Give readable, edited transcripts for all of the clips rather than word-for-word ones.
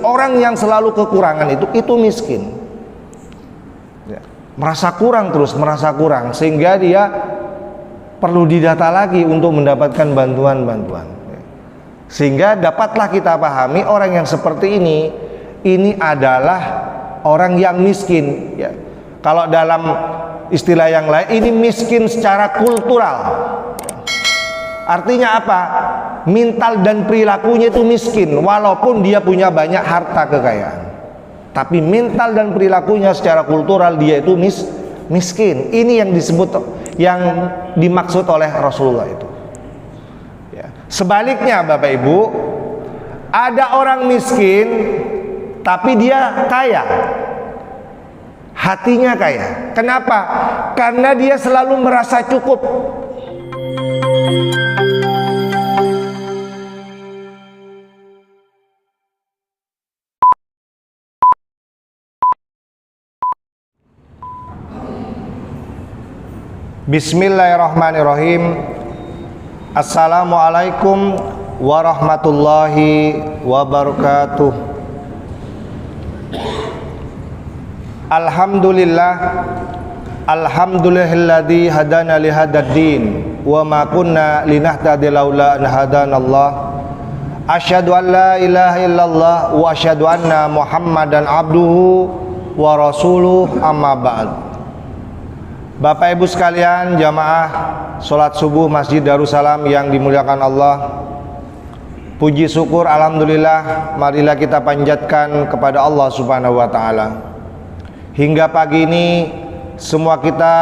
Orang yang selalu kekurangan itu miskin. Ya. Merasa kurang terus, merasa kurang, sehingga dia perlu didata lagi untuk mendapatkan bantuan-bantuan. Ya. Sehingga dapatlah kita pahami orang yang seperti ini adalah orang yang miskin. Ya. Kalau dalam istilah yang lain, ini miskin secara kultural. Artinya apa? Mental dan perilakunya itu miskin, walaupun dia punya banyak harta kekayaan. Tapi mental dan perilakunya secara kultural dia itu miskin. Ini yang disebut, yang dimaksud oleh Rasulullah itu. Ya. Sebaliknya Bapak Ibu, ada orang miskin tapi dia kaya. Hatinya kaya. Kenapa? Karena dia selalu merasa cukup. Bismillahirrahmanirrahim. Assalamualaikum warahmatullahi wabarakatuh. Alhamdulillah, alhamdulillahilladzi hadana li hadzal din wa ma kunna linahtadiya laula an hadanallah. Asyhadu an la ilaha illallah wa asyhadu anna Muhammadan abduhu wa rasuluh, amma ba'd. Bapak Ibu sekalian, jamaah sholat subuh Masjid Darussalam yang dimuliakan Allah, puji syukur alhamdulillah marilah kita panjatkan kepada Allah Subhanahu wa ta'ala. Hingga pagi ini semua kita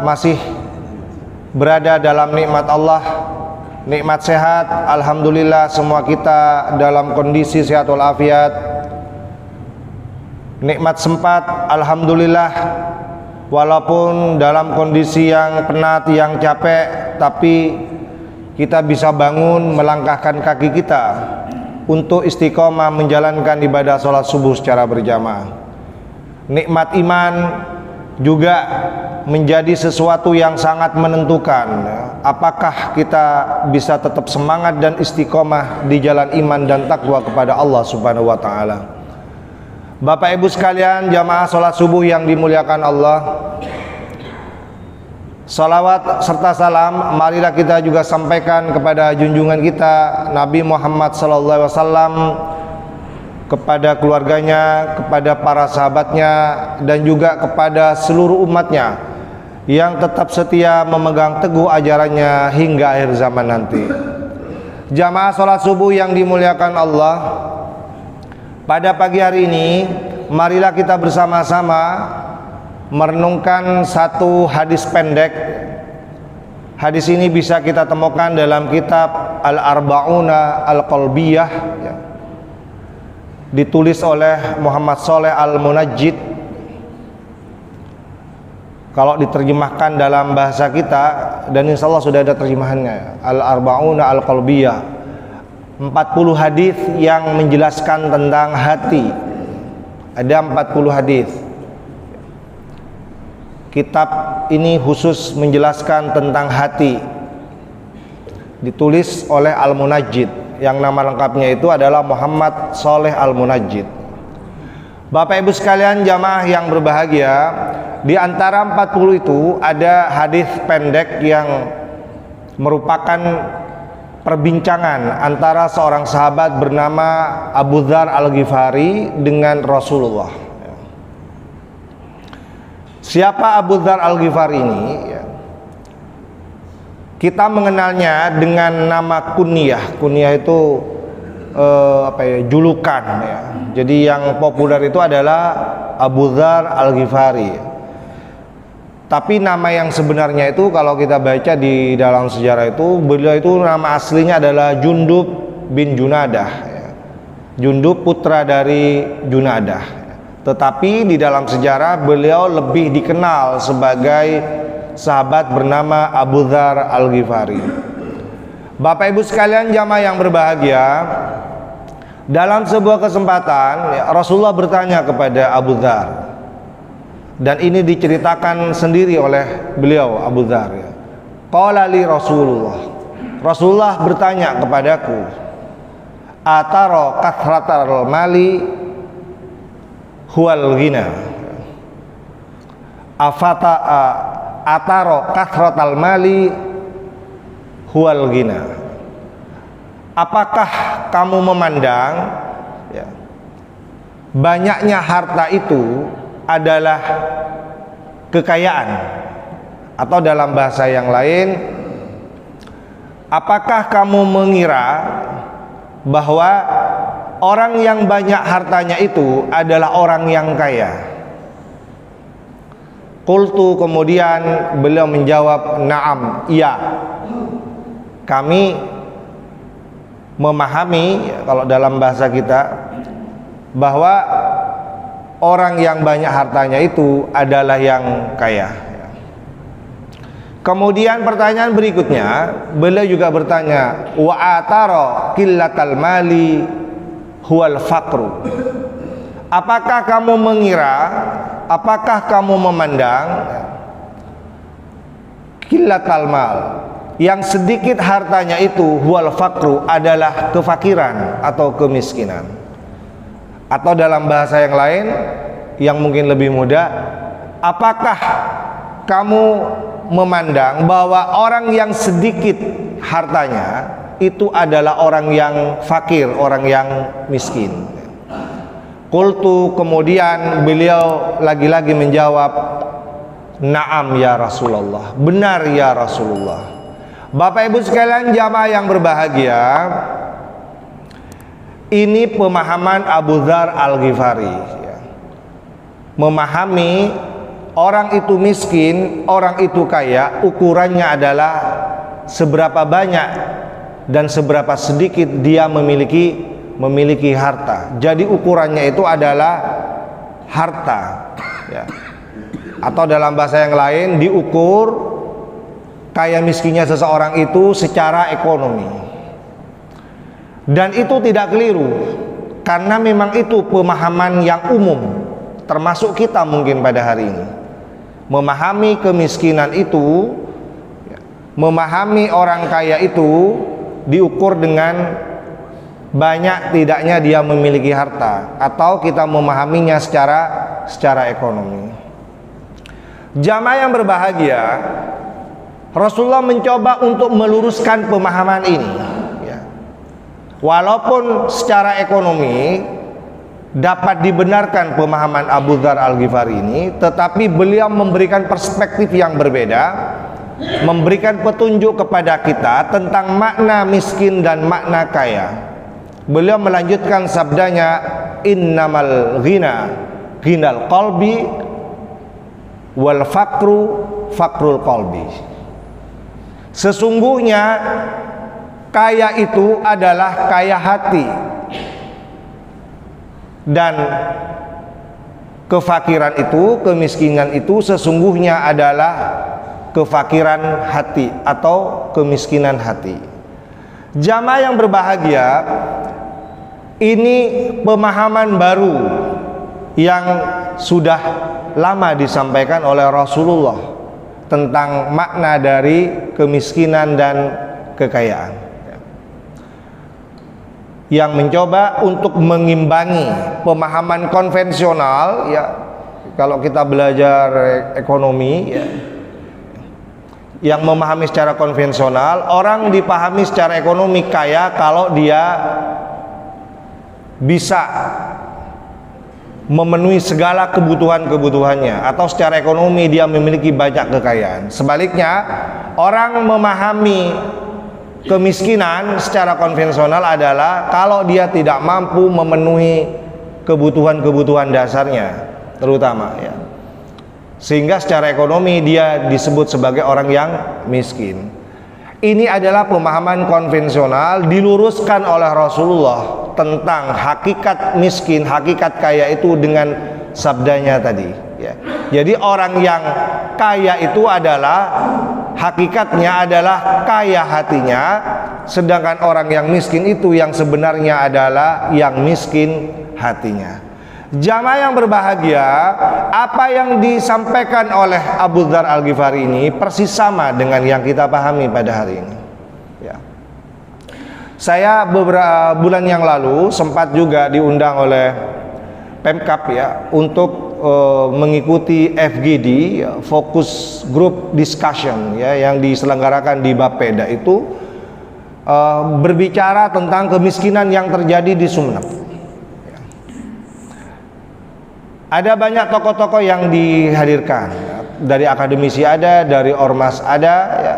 masih berada dalam nikmat Allah, nikmat sehat. Alhamdulillah semua kita dalam kondisi sehat walafiat. Nikmat sempat, alhamdulillah, walaupun dalam kondisi yang penat, yang capek, tapi kita bisa bangun, melangkahkan kaki kita untuk istiqomah menjalankan ibadah sholat subuh secara berjamaah. Nikmat iman juga menjadi sesuatu yang sangat menentukan. Apakah kita bisa tetap semangat dan istiqomah di jalan iman dan takwa kepada Allah Subhanahu wa ta'ala. Bapak Ibu sekalian, jamaah sholat subuh yang dimuliakan Allah, salawat serta salam marilah kita juga sampaikan kepada junjungan kita Nabi Muhammad SAW, kepada keluarganya, kepada para sahabatnya, dan juga kepada seluruh umatnya yang tetap setia memegang teguh ajarannya hingga akhir zaman nanti. Jamaah sholat subuh yang dimuliakan Allah, pada pagi hari ini marilah kita bersama-sama merenungkan satu hadis pendek. Hadis ini bisa kita temukan dalam kitab Al-Arba'una Al-Qalbiyah, ya, ditulis oleh Muhammad Shaleh Al-Munajjid. Kalau diterjemahkan dalam bahasa kita, dan insya Allah sudah ada terjemahannya, Al-Arba'una Al-Qalbiyah, 40 hadis yang menjelaskan tentang hati. Ada 40 hadis. Kitab ini khusus menjelaskan tentang hati, ditulis oleh Al-Munajjid, yang nama lengkapnya itu adalah Muhammad Shaleh Al-Munajjid. Bapak Ibu sekalian, jamaah yang berbahagia, di antara 40 itu ada hadis pendek yang merupakan perbincangan antara seorang sahabat bernama Abu Dzar Al-Ghifari dengan Rasulullah. Siapa Abu Dzar Al-Ghifari ini? Kita mengenalnya dengan nama kunyah. Kunyah itu julukan, ya. Jadi yang populer itu adalah Abu Dzar Al-Ghifari. Tapi nama yang sebenarnya itu kalau kita baca di dalam sejarah itu, beliau itu nama aslinya adalah Jundub bin Junadah, ya. Jundub putra dari Junadah. Tetapi di dalam sejarah beliau lebih dikenal sebagai sahabat bernama Abu Dzar Al-Ghifari. Bapak Ibu sekalian, jamaah yang berbahagia, dalam sebuah kesempatan Rasulullah bertanya kepada Abu Dzar, dan ini diceritakan sendiri oleh beliau Abu Dzar. Qala li Rasulullah bertanya kepadaku, ataro kathratal mali huwal ghina. Afata ataro kathratal mali huwal ghina. Apakah kamu memandang ya, banyaknya harta itu adalah kekayaan? Atau dalam bahasa yang lain, apakah kamu mengira bahwa orang yang banyak hartanya itu adalah orang yang kaya? Qultu, kemudian beliau menjawab, na'am, iya. Kami memahami, kalau dalam bahasa kita, bahwa orang yang banyak hartanya itu adalah yang kaya. Kemudian pertanyaan berikutnya, beliau juga bertanya, wa atara qillatal mali huwal faqru. Apakah kamu mengira, apakah kamu memandang qillatal mal, yang sedikit hartanya itu huwal faqru, adalah kefakiran atau kemiskinan? Atau dalam bahasa yang lain yang mungkin lebih mudah, apakah kamu memandang bahwa orang yang sedikit hartanya itu adalah orang yang fakir, orang yang miskin? Qultu, kemudian beliau lagi-lagi menjawab, na'am ya Rasulullah, benar ya Rasulullah. Bapak Ibu sekalian jamaah yang berbahagia, ini pemahaman Abu Dzar Al-Ghifari ya. Memahami orang itu miskin, orang itu kaya, ukurannya adalah seberapa banyak dan seberapa sedikit dia memiliki harta. Jadi ukurannya itu adalah harta ya. Atau dalam bahasa yang lain, diukur kaya miskinnya seseorang itu secara ekonomi. Dan itu tidak keliru, karena memang itu pemahaman yang umum, termasuk kita mungkin pada hari ini. Memahami kemiskinan itu, memahami orang kaya itu diukur dengan banyak tidaknya dia memiliki harta, atau kita memahaminya secara ekonomi. Jamaah yang berbahagia, Rasulullah mencoba untuk meluruskan pemahaman ini ya. Walaupun secara ekonomi dapat dibenarkan pemahaman Abu Dzar Al-Ghifari ini, tetapi beliau memberikan perspektif yang berbeda, memberikan petunjuk kepada kita tentang makna miskin dan makna kaya. Beliau melanjutkan sabdanya, innamal ghina ghinal qalbi wal faqru faqrul qalbi. Sesungguhnya kaya itu adalah kaya hati, dan kefakiran itu, kemiskinan itu sesungguhnya adalah kefakiran hati atau kemiskinan hati. Jamaah yang berbahagia, ini pemahaman baru yang sudah lama disampaikan oleh Rasulullah tentang makna dari kemiskinan dan kekayaan, yang mencoba untuk mengimbangi pemahaman konvensional ya. Kalau kita belajar ekonomi ya, yang memahami secara konvensional, orang dipahami secara ekonomi kaya kalau dia bisa memenuhi segala kebutuhannya, atau secara ekonomi dia memiliki banyak kekayaan. Sebaliknya, orang memahami kemiskinan secara konvensional adalah kalau dia tidak mampu memenuhi kebutuhan dasarnya, terutama ya. Sehingga secara ekonomi dia disebut sebagai orang yang miskin. Ini adalah pemahaman konvensional diluruskan oleh Rasulullah tentang hakikat miskin, hakikat kaya itu dengan sabdanya tadi ya. Jadi orang yang kaya itu adalah hakikatnya adalah kaya hatinya, sedangkan orang yang miskin itu yang sebenarnya adalah yang miskin hatinya. Jamaah yang berbahagia, apa yang disampaikan oleh Abu Dzar Al-Ghifari ini persis sama dengan yang kita pahami pada hari ini ya. Saya beberapa bulan yang lalu sempat juga diundang oleh Pemkab ya untuk mengikuti FGD ya, Focus Group Discussion ya, yang diselenggarakan di Bapeda itu berbicara tentang kemiskinan yang terjadi di Sumeneb. Ya. Ada banyak tokoh-tokoh yang dihadirkan ya. Dari akademisi ada, dari ormas ada ya.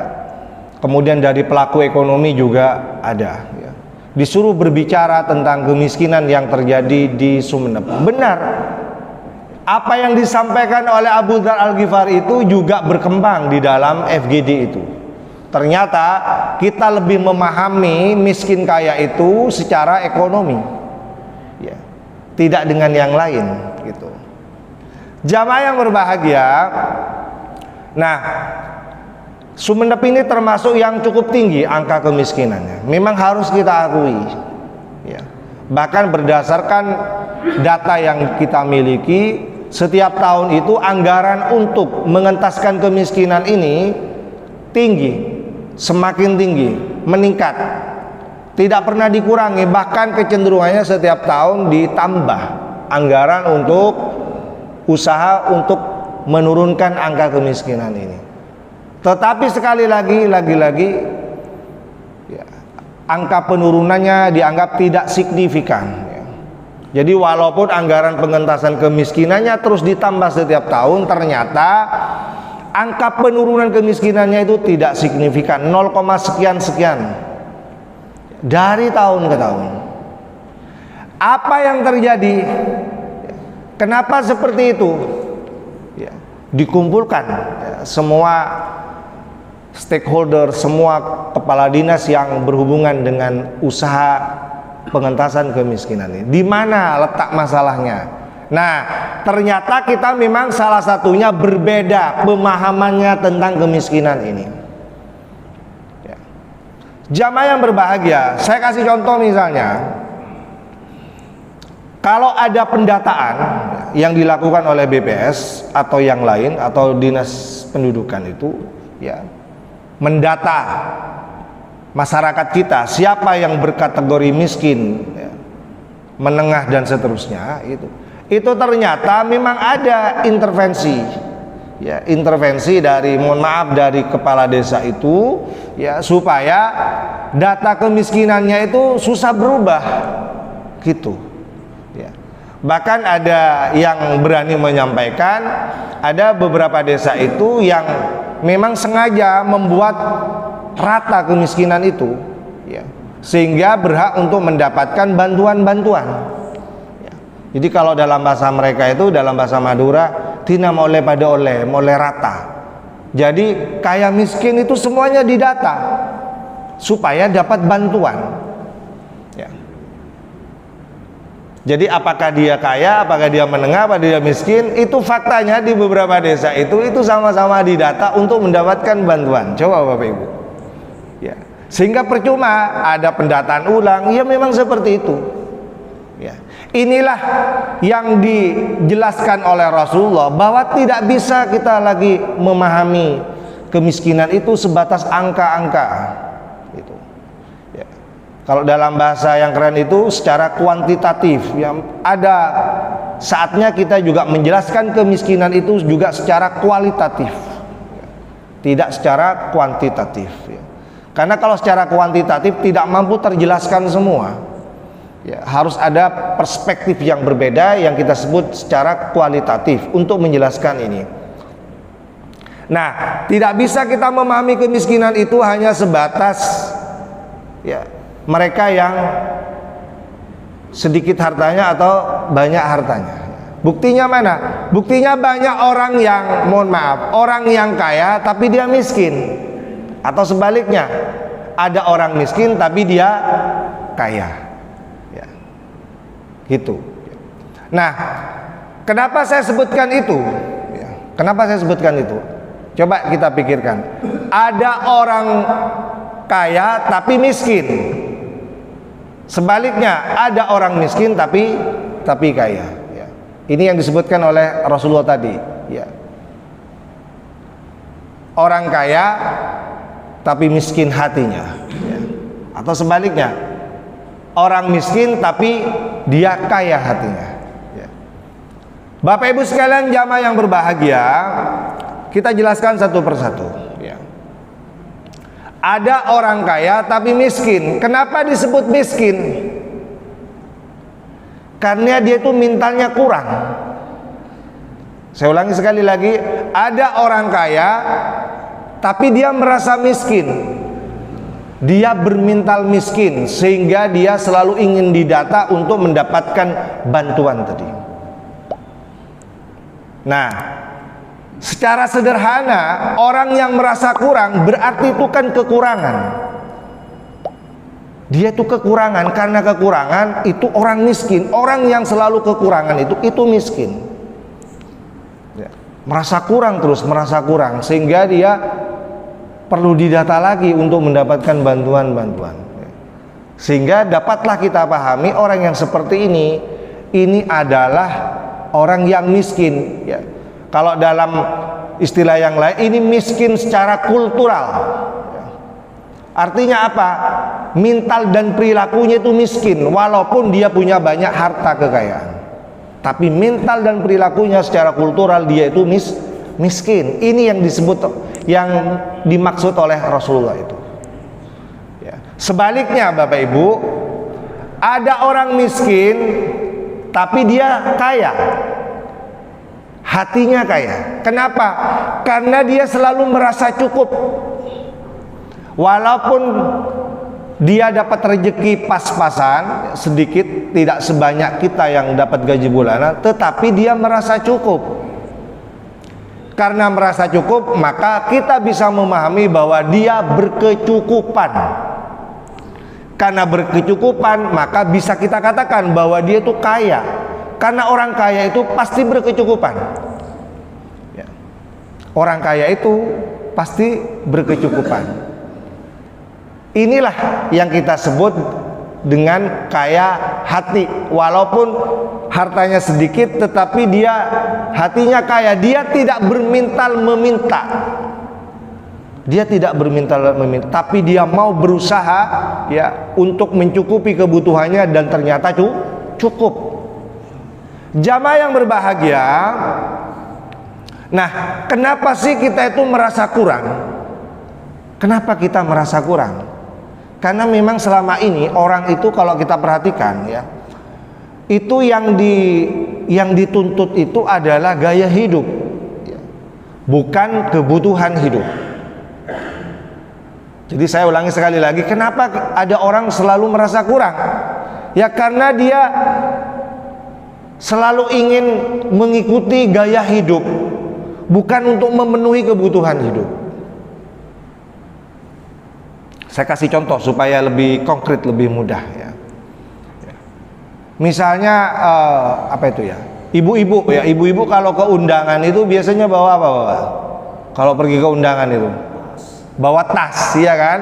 Kemudian dari pelaku ekonomi juga ada ya. Disuruh berbicara tentang kemiskinan yang terjadi di Sumeneb. Benar, apa yang disampaikan oleh Abu Dzar Al-Ghifari itu juga berkembang di dalam FGD itu. Ternyata kita lebih memahami miskin kaya itu secara ekonomi ya, tidak dengan yang lain gitu. Jamaah yang berbahagia, nah Sumeneb ini termasuk yang cukup tinggi angka kemiskinannya. Memang harus kita akui. Ya. Bahkan berdasarkan data yang kita miliki, setiap tahun itu anggaran untuk mengentaskan kemiskinan ini tinggi, semakin tinggi, meningkat. Tidak pernah dikurangi, bahkan kecenderungannya setiap tahun ditambah anggaran untuk usaha untuk menurunkan angka kemiskinan ini. Tetapi sekali lagi ya, angka penurunannya dianggap tidak signifikan ya. Jadi walaupun anggaran pengentasan kemiskinannya terus ditambah setiap tahun, ternyata angka penurunan kemiskinannya itu tidak signifikan, 0, sekian dari tahun ke tahun. Apa yang terjadi? Kenapa seperti itu? Ya, dikumpulkan ya, semua stakeholder, semua kepala dinas yang berhubungan dengan usaha pengentasan kemiskinan ini. Di mana letak masalahnya? Nah, ternyata kita memang salah satunya berbeda pemahamannya tentang kemiskinan ini. Ya. Jamaah yang berbahagia, saya kasih contoh misalnya, kalau ada pendataan yang dilakukan oleh BPS atau yang lain atau dinas pendudukan itu, ya, mendata masyarakat kita siapa yang berkategori miskin ya, menengah dan seterusnya, itu ternyata memang ada intervensi ya, intervensi dari dari kepala desa itu ya, supaya data kemiskinannya itu susah berubah gitu ya. Bahkan ada yang berani menyampaikan ada beberapa desa itu yang memang sengaja membuat rata kemiskinan itu ya, sehingga berhak untuk mendapatkan bantuan-bantuan ya. Jadi kalau dalam bahasa mereka itu, dalam bahasa Madura, tina moleh pada oleh, moleh rata. Jadi kaya miskin itu semuanya didata supaya dapat bantuan ya. Jadi apakah dia kaya, apakah dia menengah, apakah dia miskin, itu faktanya di beberapa desa itu sama-sama didata untuk mendapatkan bantuan. Coba Bapak Ibu ya. Sehingga percuma ada pendataan ulang, ya memang seperti itu ya. Inilah yang dijelaskan oleh Rasulullah, bahwa tidak bisa kita lagi memahami kemiskinan itu sebatas angka-angka gitu. Kalau dalam bahasa yang keren itu secara kuantitatif, yang ada saatnya kita juga menjelaskan kemiskinan itu juga secara kualitatif, tidak secara kuantitatif ya. Karena kalau secara kuantitatif tidak mampu terjelaskan semua ya, harus ada perspektif yang berbeda yang kita sebut secara kualitatif untuk menjelaskan ini. Nah, tidak bisa kita memahami kemiskinan itu hanya sebatas ya, mereka yang sedikit hartanya atau banyak hartanya. Buktinya mana? Buktinya banyak orang yang, mohon maaf, orang yang kaya tapi dia miskin. Atau sebaliknya, ada orang miskin tapi dia kaya ya. Gitu. Nah, kenapa saya sebutkan itu ya, kenapa saya sebutkan itu? Coba kita pikirkan. Ada orang kaya tapi miskin, sebaliknya ada orang miskin tapi kaya ya. Ini yang disebutkan oleh Rasulullah tadi ya. Orang kaya tapi miskin hatinya ya. Atau sebaliknya, orang miskin tapi dia kaya hatinya ya. Bapak Ibu sekalian jamaah yang berbahagia, kita jelaskan satu persatu ya. Ada orang kaya tapi miskin. Kenapa disebut miskin? Karena dia itu mentalnya kurang. Saya ulangi sekali lagi, ada orang kaya tapi dia merasa miskin. Dia bermental miskin sehingga dia selalu ingin didata untuk mendapatkan bantuan tadi. Nah, secara sederhana, orang yang merasa kurang berarti itu kan kekurangan. Dia itu kekurangan, karena kekurangan itu orang miskin. Orang yang selalu kekurangan itu miskin. Ya, merasa kurang terus, merasa kurang, sehingga dia perlu didata lagi untuk mendapatkan bantuan-bantuan. Sehingga dapatlah kita pahami orang yang seperti ini adalah orang yang miskin ya. Kalau dalam istilah yang lain, ini miskin secara kultural ya. Artinya apa? Mental dan perilakunya itu miskin, walaupun dia punya banyak harta kekayaan, tapi mental dan perilakunya secara kultural dia itu miskin. Ini yang disebut, yang dimaksud oleh Rasulullah itu ya. Sebaliknya Bapak Ibu, ada orang miskin tapi dia kaya, hatinya kaya. Kenapa? Karena dia selalu merasa cukup. Walaupun dia dapat rezeki pas-pasan, sedikit, tidak sebanyak kita yang dapat gaji bulanan, tetapi dia merasa cukup. Karena merasa cukup, maka kita bisa memahami bahwa dia berkecukupan. Karena berkecukupan, maka bisa kita katakan bahwa dia itu kaya. Karena orang kaya itu pasti berkecukupan ya. Orang kaya itu pasti berkecukupan. Inilah yang kita sebut dengan kaya hati. Walaupun hartanya sedikit, tetapi dia hatinya kaya. Dia tidak bermental meminta. Dia tidak bermental meminta, tapi dia mau berusaha ya untuk mencukupi kebutuhannya, dan ternyata cukup. Jamaah yang berbahagia, nah kenapa sih kita itu merasa kurang? Kenapa kita merasa kurang? Karena memang selama ini orang itu kalau kita perhatikan ya, itu yang dituntut itu adalah gaya hidup, bukan kebutuhan hidup. Jadi saya ulangi sekali lagi, kenapa ada orang selalu merasa kurang? Ya karena dia selalu ingin mengikuti gaya hidup, bukan untuk memenuhi kebutuhan hidup. Saya kasih contoh supaya lebih konkret, lebih mudah ya. Misalnya apa itu ya? Ibu-ibu ya, ibu-ibu kalau ke undangan itu biasanya bawa apa, Bapak? Kalau pergi ke undangan itu bawa tas, ya kan?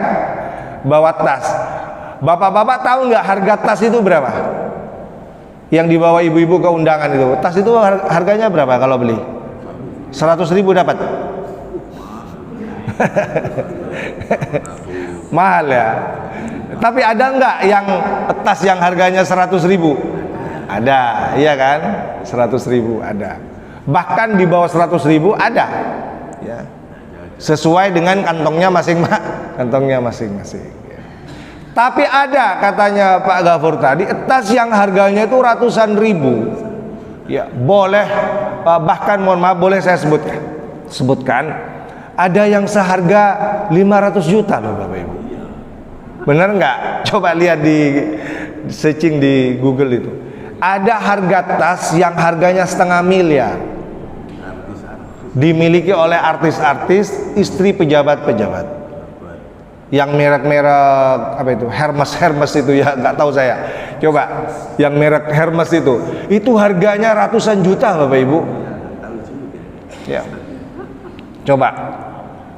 Bawa tas. Bapak-bapak tahu nggak harga tas itu berapa? Yang dibawa ibu-ibu ke undangan itu, tas itu harganya berapa kalau beli? 100.000 dapat. Mahal ya. Tapi ada nggak yang tas yang harganya 100.000? Ada, iya kan? 100.000 ada. Bahkan di bawah 100.000 ada. Ya. Sesuai dengan kantongnya masing-masing. Tapi ada, katanya Pak Ghafur tadi, tas yang harganya itu ratusan ribu. Ya, boleh, bahkan mohon maaf, boleh saya sebutkan, ada yang seharga 500 juta loh Bapak Ibu. Benar nggak? Coba lihat di searching di Google itu. Ada harga tas yang harganya 500 miliar. Dimiliki oleh artis-artis, istri pejabat-pejabat. Yang merek-merek apa itu? Hermes itu ya, nggak tahu saya. Coba yang merek Hermes itu harganya ratusan juta Bapak Ibu. Ya. Coba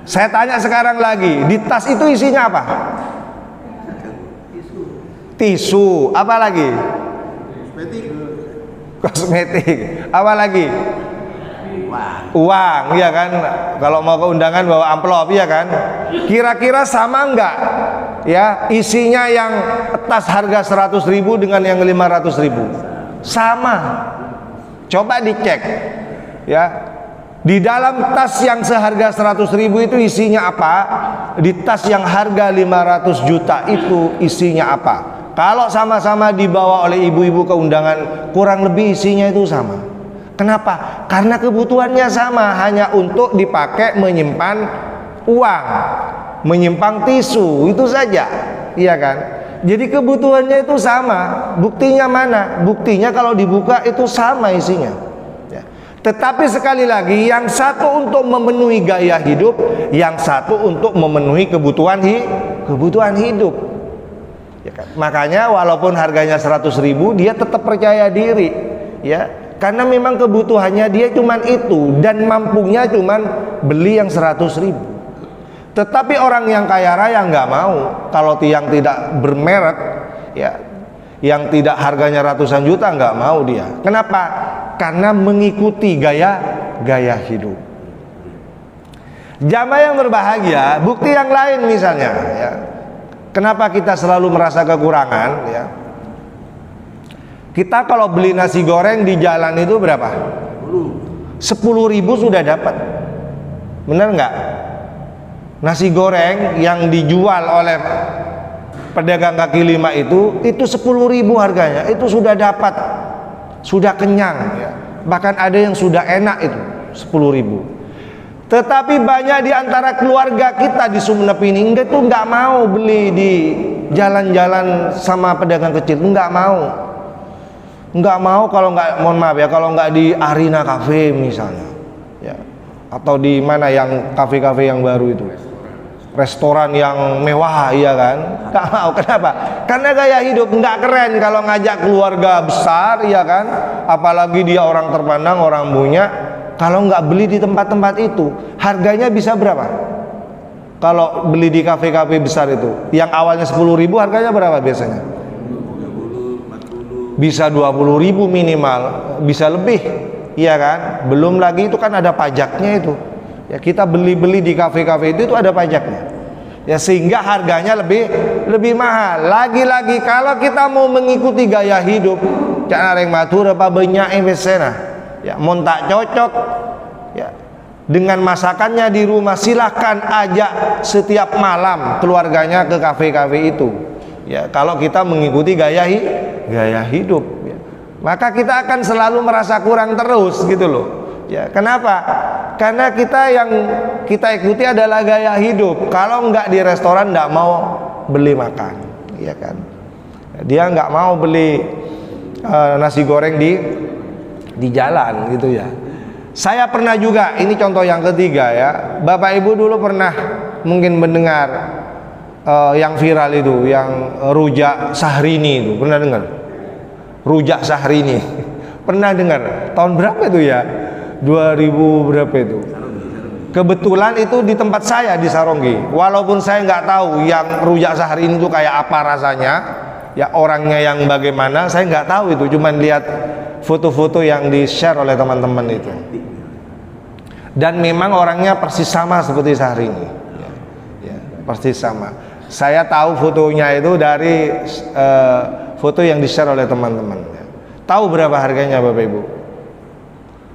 saya tanya sekarang lagi, di tas itu isinya apa? Tisu. Apa lagi? Kosmetik. Apa lagi? Uang, ya kan? Kalau mau ke undangan bawa amplop, ya kan? Kira-kira sama enggak? Ya, isinya yang tas harga 100.000 dengan yang 500.000? Sama. Coba dicek ya, di dalam tas yang seharga 100.000 itu isinya apa, di tas yang harga 500 juta itu isinya apa. Kalau sama-sama dibawa oleh ibu-ibu ke undangan, kurang lebih isinya itu sama. Kenapa? Karena kebutuhannya sama, hanya untuk dipakai menyimpan uang, menyimpan tisu, itu saja, iya kan? Jadi kebutuhannya itu sama. Buktinya mana? Buktinya kalau dibuka itu sama isinya ya. Tetapi sekali lagi, yang satu untuk memenuhi gaya hidup, yang satu untuk memenuhi kebutuhan hidup ya kan? Makanya walaupun harganya 100.000, dia tetap percaya diri ya, karena memang kebutuhannya dia cuman itu, dan mampunya cuman beli yang 100.000. Tetapi orang yang kaya raya nggak mau kalau yang tidak bermerek ya, yang tidak harganya ratusan juta, nggak mau dia. Kenapa? Karena mengikuti gaya hidup. Jamaah yang berbahagia, bukti yang lain misalnya ya. Kenapa kita selalu merasa kekurangan ya? Kita kalau beli nasi goreng di jalan itu berapa? 10.000 sudah dapat. Benar nggak? Nasi goreng yang dijual oleh pedagang kaki lima itu 10.000 harganya, itu sudah dapat, sudah kenyang ya. Bahkan ada yang sudah enak itu 10.000. Tetapi banyak di antara keluarga kita di Sumenep ini itu nggak mau beli di jalan-jalan sama pedagang kecil, nggak mau kalau nggak, mohon maaf ya, kalau nggak di Arina Cafe misalnya ya, atau di mana yang kafe-kafe yang baru itu, restoran yang mewah, iya kan? Nggak mau. Kenapa? Karena gaya hidup nggak keren kalau ngajak keluarga besar, iya kan? Apalagi dia orang terpandang, orang punya. Kalau nggak beli di tempat-tempat itu, harganya bisa berapa? Kalau beli di kafe-kafe besar itu, yang awalnya 10.000, harganya berapa biasanya? Bisa 20.000 minimal, bisa lebih, iya kan? Belum lagi itu kan ada pajaknya itu. Ya, kita beli-beli di kafe-kafe itu ada pajaknya. Ya, sehingga harganya lebih mahal. Lagi-lagi kalau kita mau mengikuti gaya hidup, jangan reng matur apa banyak invesena. Ya, mau tak cocok ya dengan masakannya di rumah, silahkan ajak setiap malam keluarganya ke kafe-kafe itu. Ya, kalau kita mengikuti gaya hidup, ya, maka kita akan selalu merasa kurang terus gitu loh. Ya, kenapa? Karena yang kita ikuti adalah gaya hidup. Kalau nggak di restoran nggak mau beli makan, ya kan? Dia nggak mau beli nasi goreng di jalan gitu ya. Saya pernah juga, ini contoh yang ketiga ya. Bapak Ibu dulu pernah mungkin mendengar yang viral itu, yang rujak Syahrini itu, pernah dengar? Rujak Syahrini. Pernah dengar? Tahun berapa itu ya? 2000 berapa itu? Kebetulan itu di tempat saya di Saronggi. Walaupun saya nggak tahu yang rujak Syahrini itu kayak apa rasanya, ya orangnya yang bagaimana, saya nggak tahu itu. Cuman lihat foto-foto yang di-share oleh teman-teman itu. Dan memang orangnya persis sama seperti Syahrini. Ya, persis sama. Saya tahu fotonya itu dari foto yang di-share oleh teman-teman. Tahu berapa harganya Bapak Ibu?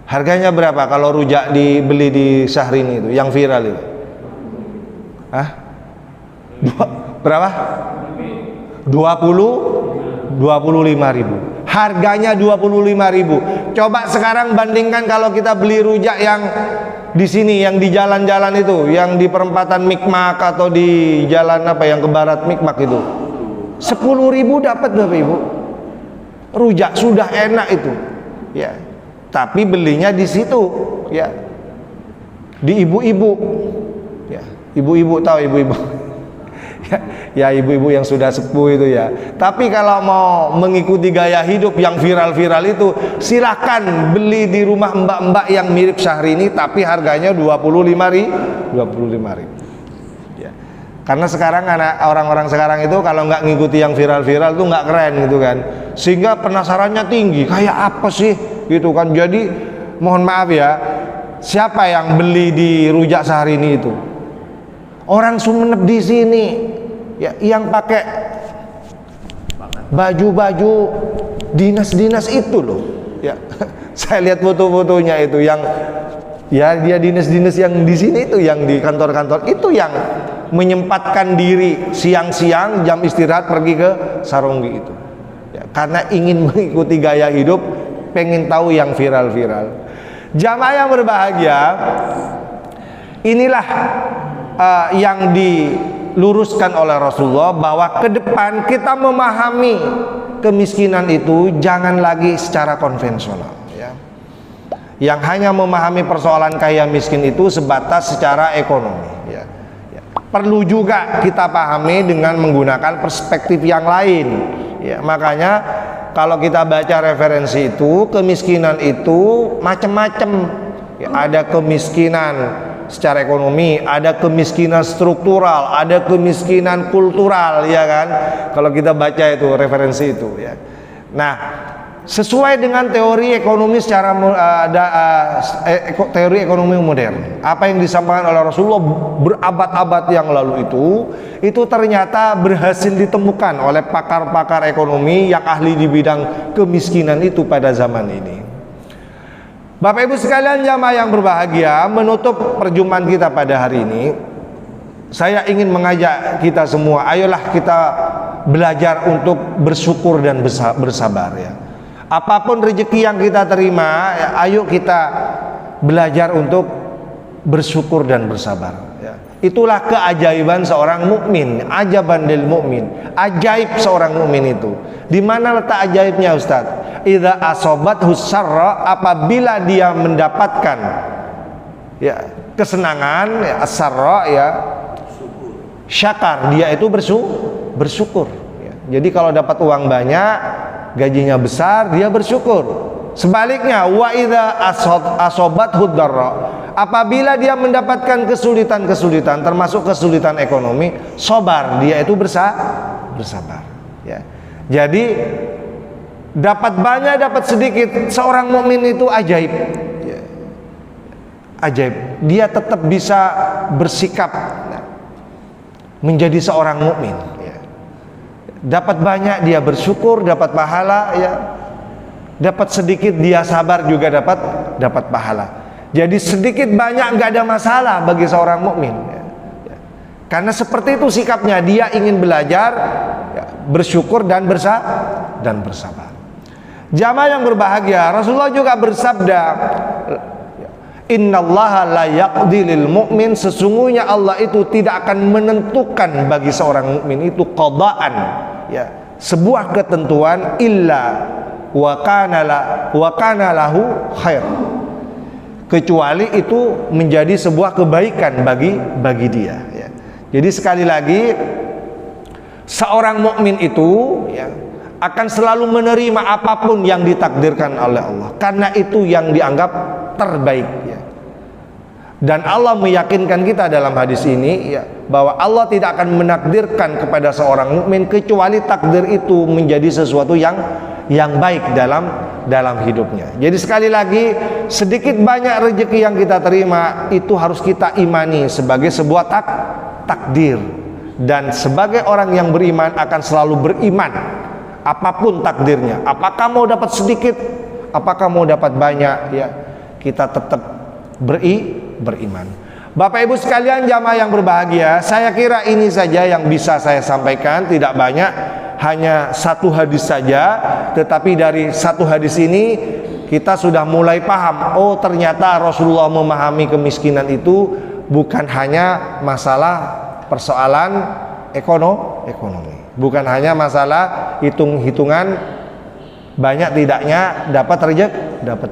Harganya berapa kalau rujak dibeli di Syahrini itu, yang viral itu? Hah? Berapa? 25.000. Harganya 25.000. Coba sekarang bandingkan kalau kita beli rujak yang di sini, yang di jalan-jalan itu, yang di perempatan Mikmak atau di jalan apa yang ke barat Mikmak itu. 10.000 dapat Bapak Ibu. Rujak sudah enak itu. Ya. Tapi belinya di situ, ya. Di ibu-ibu. Ya, ibu-ibu tahu ibu-ibu. Ya, ibu-ibu yang sudah sepuh itu ya. Tapi kalau mau mengikuti gaya hidup yang viral-viral itu, silahkan beli di rumah mbak-mbak yang mirip Syahrini, tapi harganya 25.000. Ya. Karena sekarang orang-orang sekarang itu kalau nggak ngikuti yang viral-viral tuh nggak keren gitu kan, sehingga penasarannya tinggi, kayak apa sih gitu kan. Jadi mohon maaf ya, siapa yang beli di rujak Syahrini itu? Orang Sumenep di sini ya, yang pakai baju-baju dinas-dinas itu loh ya. Saya lihat foto-fotonya itu yang ya dia dinas-dinas yang di sini itu, yang di kantor-kantor itu, yang menyempatkan diri siang-siang jam istirahat pergi ke Saronggi itu ya, karena ingin mengikuti gaya hidup, pengen tahu yang viral-viral. Jamaah yang berbahagia, inilah yang diluruskan oleh Rasulullah, bahwa ke depan kita memahami kemiskinan itu jangan lagi secara konvensional ya, yang hanya memahami persoalan kaya miskin itu sebatas secara ekonomi ya. Perlu juga kita pahami dengan menggunakan perspektif yang lain ya. Makanya kalau kita baca referensi itu, kemiskinan itu macam-macam ya. Ada kemiskinan secara ekonomi, ada kemiskinan struktural, ada kemiskinan kultural ya kan, kalau kita baca itu referensi itu ya. Nah, sesuai dengan teori ekonomi secara teori ekonomi modern, apa yang disampaikan oleh Rasulullah berabad-abad yang lalu itu ternyata berhasil ditemukan oleh pakar-pakar ekonomi yang ahli di bidang kemiskinan itu pada zaman ini. Bapak Ibu sekalian jamaah yang berbahagia, menutup perjumpaan kita pada hari ini, saya ingin mengajak kita semua, ayolah kita belajar untuk bersyukur dan bersabar ya. Apapun rezeki yang kita terima, ya, ayo kita belajar untuk bersyukur dan bersabar ya. Itulah keajaiban seorang mukmin, ajaban lil mukmin. Ajaib seorang mukmin itu. Di mana letak ajaibnya Ustaz? Idza asobathu syarra, apabila dia mendapatkan ya kesenangan ya, as-syarra ya, syakar, dia itu bersyukur ya. Jadi kalau dapat uang banyak, gajinya besar, dia bersyukur. Sebaliknya, wa idza asobathu darra, apabila dia mendapatkan kesulitan-kesulitan termasuk kesulitan ekonomi, sabar, dia itu bersabar ya. Jadi dapat banyak, dapat sedikit, seorang mukmin itu ajaib ya. Ajaib, dia tetap bisa bersikap menjadi seorang mukmin ya. Dapat banyak dia bersyukur, dapat pahala ya. Dapat sedikit dia sabar juga dapat pahala. Jadi sedikit banyak nggak ada masalah bagi seorang mukmin ya. Karena seperti itu sikapnya, dia ingin belajar ya, bersyukur dan bersabar. Jamaah yang berbahagia, Rasulullah juga bersabda, innallaha la yaqdi lil mu'min, sesungguhnya Allah itu tidak akan menentukan bagi seorang mukmin itu qadaan ya, sebuah ketentuan, illa wa kana lahu khair, kecuali itu menjadi sebuah kebaikan bagi dia ya. Jadi sekali lagi, seorang mukmin itu ya akan selalu menerima apapun yang ditakdirkan oleh Allah, karena itu yang dianggap terbaik ya. Dan Allah meyakinkan kita dalam hadis ini ya, bahwa Allah tidak akan menakdirkan kepada seorang mukmin kecuali takdir itu menjadi sesuatu yang baik dalam hidupnya. Jadi sekali lagi, sedikit banyak rezeki yang kita terima itu harus kita imani sebagai sebuah takdir, dan sebagai orang yang beriman akan selalu beriman apapun takdirnya. Apakah mau dapat sedikit, apakah mau dapat banyak ya, kita tetap beriman. Bapak Ibu sekalian jamaah yang berbahagia, saya kira ini saja yang bisa saya sampaikan, tidak banyak, hanya satu hadis saja, tetapi dari satu hadis ini kita sudah mulai paham, oh ternyata Rasulullah memahami kemiskinan itu bukan hanya masalah persoalan ekonomi, bukan hanya masalah hitung-hitungan banyak tidaknya dapat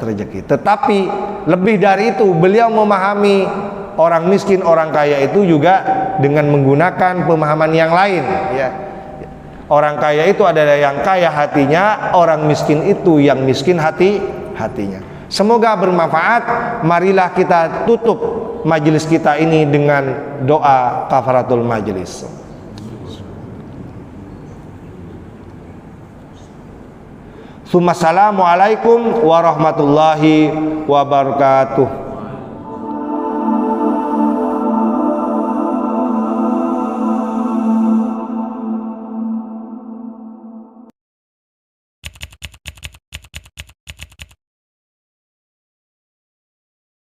rezeki, tetapi lebih dari itu, beliau memahami orang miskin, orang kaya itu juga dengan menggunakan pemahaman yang lain ya. Orang kaya itu adalah yang kaya hatinya, orang miskin itu yang miskin hatinya. Semoga bermanfaat. Marilah kita tutup majelis kita ini dengan doa kafaratul majelis. Assalamualaikum warahmatullahi wabarakatuh.